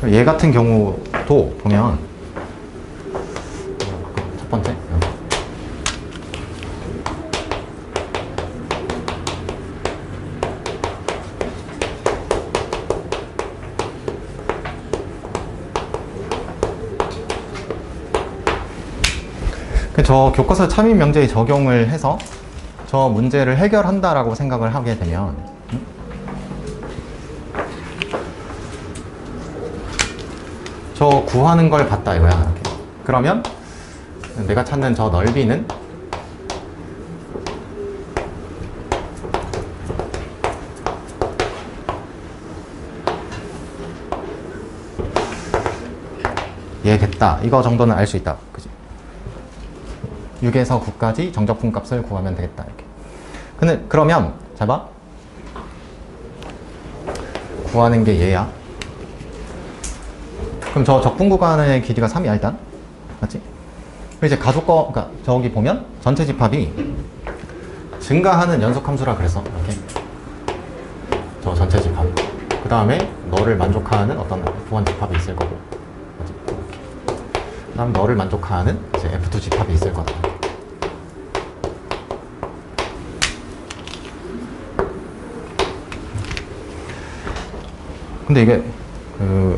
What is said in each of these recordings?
얘 같은 경우도 보면 첫 번째 저 교과서 참인 명제의 적용을 해서 저 문제를 해결한다라고 생각을 하게 되면 저 구하는 걸 봤다 이거야. 이렇게. 그러면 내가 찾는 저 넓이는 얘겠다. 이거 정도는 알 수 있다. 그지? 6에서 9까지 정적분 값을 구하면 되겠다. 이렇게. 근데 그러면 잘 봐. 구하는 게 얘야. 그럼 저 적분 구간의 길이가 3이야 일단. 맞지? 그리고 이제 가속거, 그러니까 저기 보면 전체 집합이 증가하는 연속 함수라 그랬어. 이렇게. 저 전체 집합. 그 다음에 너를 만족하는 어떤 F1 집합이 있을 거고. 맞지? 이렇게. 그 다음 너를 만족하는 이제 F2 집합이 있을 거다. 근데 이게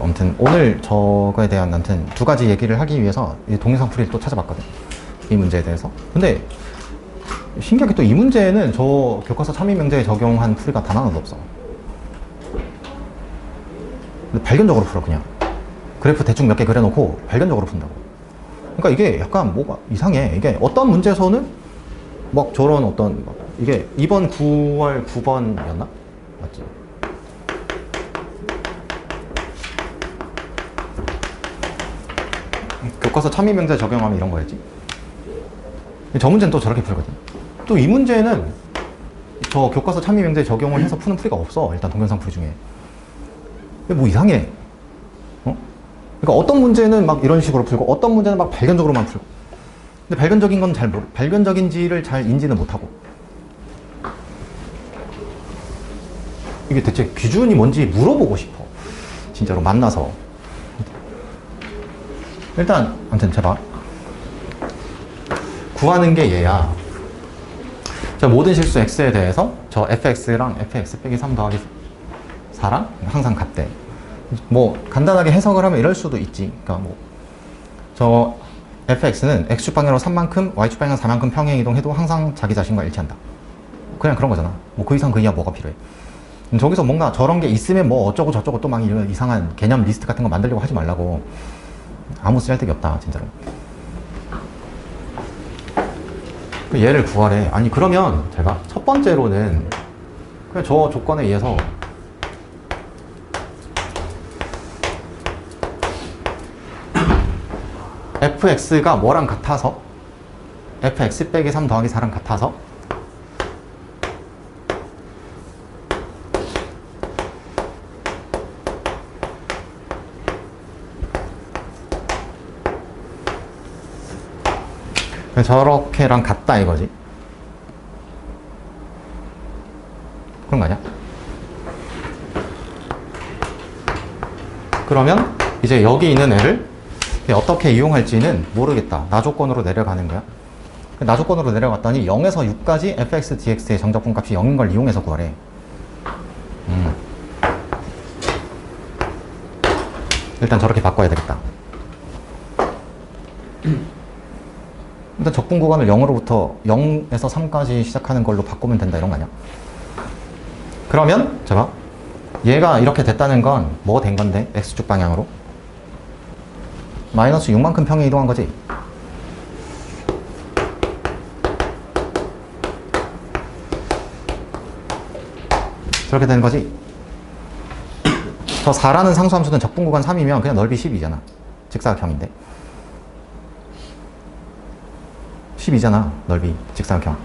아무튼 오늘 저거에 대한 아무튼 두 가지 얘기를 하기 위해서 이 동영상 풀이를 또 찾아봤거든. 이 문제에 대해서. 근데 신기하게 또 이 문제는 저 교과서 참인 명제에 적용한 풀이가 단 하나도 없어. 근데 발견적으로 풀어 그냥. 그래프 대충 몇 개 그려놓고 발견적으로 푼다고. 그러니까 이게 약간 뭐가 이상해. 이게 어떤 문제에서는 막 저런 어떤 막 이게 2번 9월 9번이었나? 맞지? 교과서 참인 명제 적용하면 이런 거였지. 저 문제는 또 저렇게 풀거든. 또 이 문제는 저 교과서 참인 명제 적용을 해서 푸는 풀이가 없어. 일단 동영상 풀이 중에. 뭐 이상해. 어? 그러니까 어떤 문제는 막 이런 식으로 풀고 어떤 문제는 막 발견적으로만 풀고. 근데 발견적인 건 잘 모르, 발견적인지를 잘 인지는 못하고. 이게 대체 기준이 뭔지 물어보고 싶어. 진짜로 만나서. 일단 아무튼 제발 구하는 게 얘야. 저 모든 실수 x에 대해서 저 fx랑 fx 빼기 3 더하기 4랑 항상 같대. 뭐 간단하게 해석을 하면 이럴 수도 있지. 그러니까 뭐 저 fx는 x축 방향으로 3만큼 y축 방향 4만큼 평행 이동해도 항상 자기 자신과 일치한다. 그냥 그런 거잖아. 뭐 그 이상 그 이하 뭐가 필요해. 저기서 뭔가 저런 게 있으면 뭐 어쩌고 저쩌고 또 막 이런 이상한 개념 리스트 같은 거 만들려고 하지 말라고. 아무 쓸데기 없다 진짜로. 얘를 구하래. 아니 그러면 제가 첫 번째로는 그냥 저 조건에 의해서 fx가 뭐랑 같아서 fx 빼기 3 더하기 4랑 같아서 저렇게랑 같다 이거지. 그런 거 아니야? 그러면 이제 여기 있는 애를 어떻게 이용할지는 모르겠다. 나 조건으로 내려가는 거야. 나 조건으로 내려갔더니 0에서 6까지 fx dx의 정적분 값이 0인 걸 이용해서 구하래. 일단 저렇게 바꿔야 되겠다. 일단 적분 구간을 0으로부터 0에서 3까지 시작하는 걸로 바꾸면 된다 이런 거 아니야? 그러면 제가 얘가 이렇게 됐다는 건 뭐 된 건데? x축 방향으로 마이너스 6만큼 평행 이동한 거지. 저렇게 되는 거지. 저 4라는 상수함수는 적분 구간 3이면 그냥 넓이 10이잖아. 직사각형인데 10이잖아 넓이 직사각형.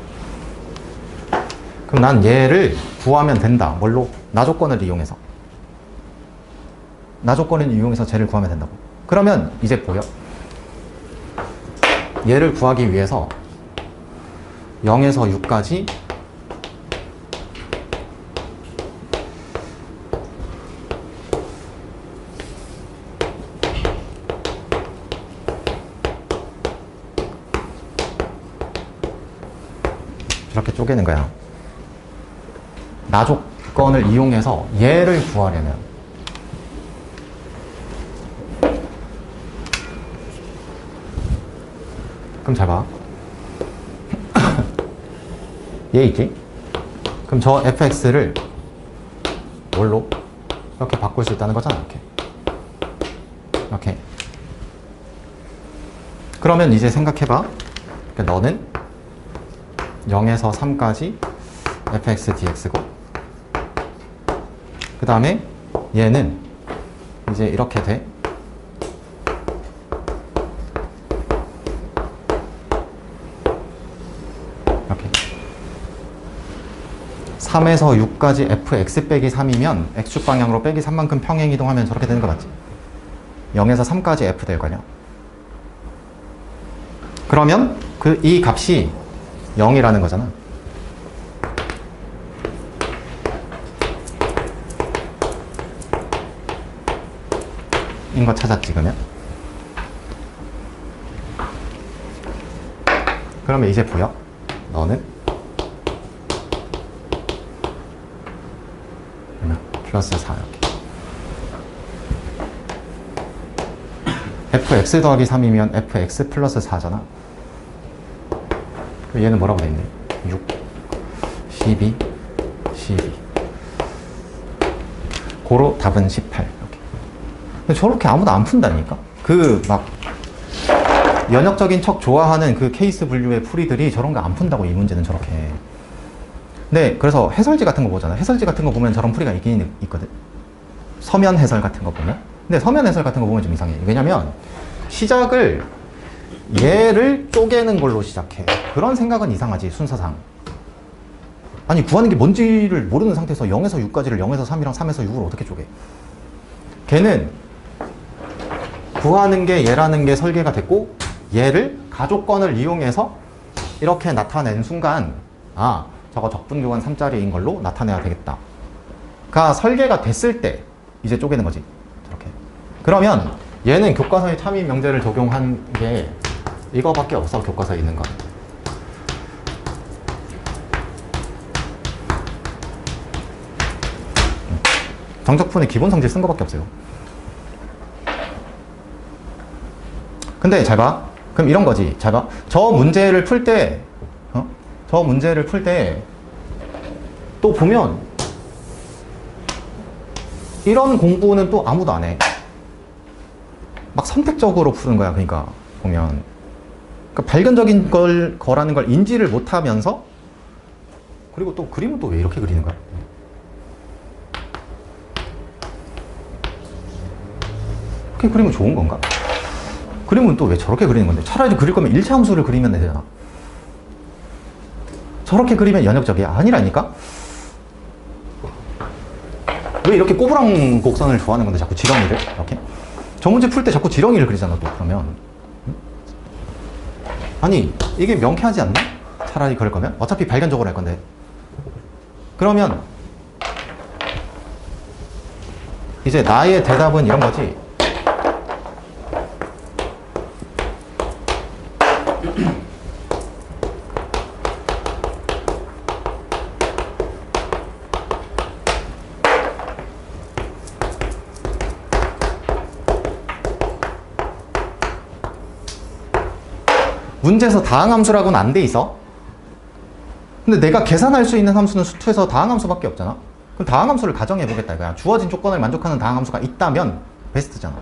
그럼 난 얘를 구하면 된다. 뭘로? 나 조건을 이용해서. 나 조건을 이용해서 쟤를 구하면 된다고. 그러면 이제 보여. 얘를 구하기 위해서 0에서 6까지 이렇게 쪼개는 거야. 나조건을 이용해서 얘를 구하려면 그럼 잘 봐. 얘 있지? 그럼 저 fx를 뭘로? 이렇게 바꿀 수 있다는 거잖아. 이렇게. 그러면 이제 생각해봐. 그러니까 너는 0에서 3까지 fx dx고, 그 다음에 얘는 이제 이렇게 돼. 이렇게 3에서 6까지 fx 빼기 3이면 x축 방향으로 빼기 3만큼 평행 이동하면 저렇게 되는 거 맞지? 0에서 3까지 f 될 거냐? 그러면 이 값이 0이라는 거잖아. 인 거 찾았지, 그러면 이제 보여? 너는 플러스 4 이렇게. fx 더하기 3이면 fx 플러스 4잖아. 얘는 뭐라고 돼 있네? 6, 12, 12. 고로 답은 18. 이렇게. 근데 저렇게 아무도 안 푼다니까? 막 연역적인 척 좋아하는 그 케이스 분류의 풀이들이 저런 거 안 푼다고, 이 문제는 저렇게. 네, 그래서 해설지 같은 거 보잖아. 해설지 같은 거 보면 저런 풀이가 있긴 있거든. 서면 해설 같은 거 보면. 근데 서면 해설 같은 거 보면 좀 이상해. 왜냐면 시작을 얘를 쪼개는 걸로 시작해. 그런 생각은 이상하지, 순서상. 아니, 구하는 게 뭔지를 모르는 상태에서 0에서 6까지를 0에서 3이랑 3에서 6으로 어떻게 쪼개? 걔는 구하는 게 얘라는 게 설계가 됐고, 얘를 가족권을 이용해서 이렇게 나타낸 순간, 아, 저거 적분교환 3짜리인 걸로 나타내야 되겠다 가 설계가 됐을 때 이제 쪼개는 거지. 저렇게. 그러면 얘는 교과서의 참이 명제를 적용한 게 이거밖에 없어. 교과서에 있는 건. 정적분의 기본 성질 쓴 거밖에 없어요. 근데 잘 봐. 그럼 이런 거지. 잘 봐. 저 문제를 풀 때 또 보면 이런 공부는 또 아무도 안 해. 막 선택적으로 푸는 거야. 그러니까 보면, 그러니까 발견적인 거라는 걸 인지를 못하면서, 그리고 또 그림은 또 왜 이렇게 그리는 거야? 이렇게 그리면 좋은 건가? 그림은 또 왜 저렇게 그리는 건데? 차라리 그릴 거면 1차 함수를 그리면 되잖아. 저렇게 그리면 연역적이야. 아니라니까? 왜 이렇게 꼬부랑 곡선을 좋아하는 건데, 자꾸 지렁이를? 이렇게? 저 문제 풀 때 자꾸 지렁이를 그리잖아, 또. 그러면. 아니, 이게 명쾌하지 않나? 차라리 그럴 거면? 어차피 발견적으로 할 건데. 그러면, 이제 나의 대답은 이런 거지. 문제에서 다항함수라고는 안 돼 있어. 근데 내가 계산할 수 있는 함수는 수투에서 다항함수밖에 없잖아. 그럼 다항함수를 가정해 보겠다 이거야. 주어진 조건을 만족하는 다항함수가 있다면 베스트잖아.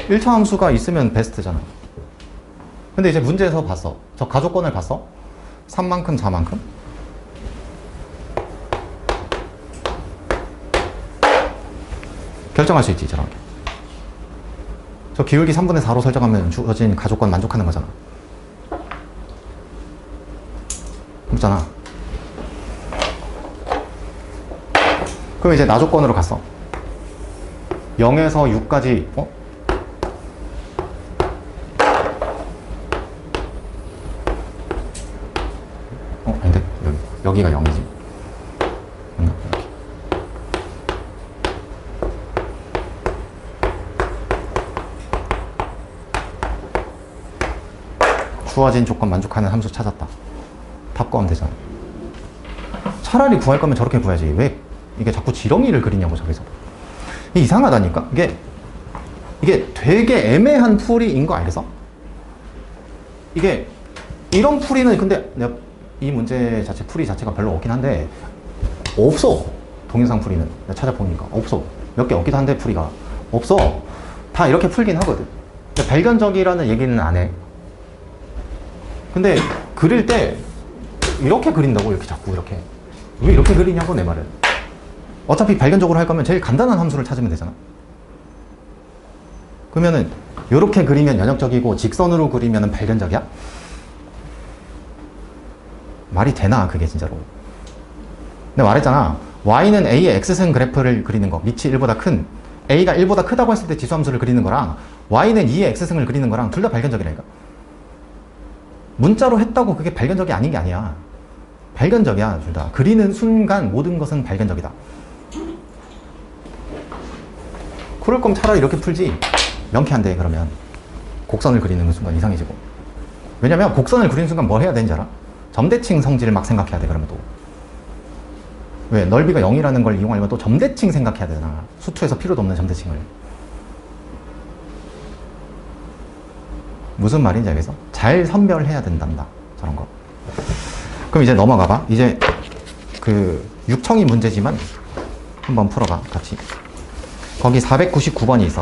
(1차) 함수가 있으면 베스트잖아. 근데 이제 문제에서 봤어. 저 가족권을 봤어. 3만큼 4만큼. 결정할 수 있지, 저렇게. 저 기울기 3분의 4로 설정하면 주어진 가족권 만족하는 거잖아. 없잖아. 그럼 이제 나조건으로 갔어. 0에서 6까지, 아닌데? 여기가 0이지. 맞나? 이렇게. 주어진 조건 만족하는 함수 찾았다. 답 구하면 되잖아. 차라리 구할 거면 저렇게 구해야지. 왜 이게 자꾸 지렁이를 그리냐고 저기서. 이게 이상하다니까. 이게 되게 애매한 풀이인 거 알겠어? 이게 이런 풀이는 근데 내가 이 문제 자체 풀이 자체가 별로 없긴 한데 없어. 동영상 풀이는 내가 찾아보니까 없어. 몇 개 없기도 한데 풀이가 없어. 다 이렇게 풀긴 하거든. 근데 발견적이라는 얘기는 안 해. 근데 그릴 때 이렇게 그린다고. 이렇게 자꾸 이렇게. 왜 이렇게 그리냐고 내 말은. 어차피 발견적으로 할 거면 제일 간단한 함수를 찾으면 되잖아. 그러면은 이렇게 그리면 연역적이고 직선으로 그리면 발견적이야? 말이 되나 그게 진짜로. 내가 말했잖아. y는 a의 x승 그래프를 그리는 거, 밑이 1보다 큰 a가 1보다 크다고 했을 때 지수함수를 그리는 거랑 y는 2의 x승을 그리는 거랑 둘 다 발견적이라니까. 문자로 했다고 그게 발견적이 아닌 게 아니야. 발견적이야 둘 다. 그리는 순간 모든 것은 발견적이다. 그럴 거면 차라리 이렇게 풀지. 명쾌한데 그러면 곡선을 그리는 순간 이상해지고. 왜냐면 곡선을 그리는 순간 뭘 해야 되는지 알아? 점대칭 성질을 막 생각해야 돼. 그러면 또 왜? 넓이가 0이라는 걸 이용하려면 또 점대칭 생각해야 되잖아. 수투에서 필요도 없는 점대칭을. 무슨 말인지 알겠어? 잘 선별해야 된단다. 저런 거. 그럼 이제 넘어가 봐. 이제 그 육청이 문제지만 한번 풀어봐 같이. 거기 499번이 있어.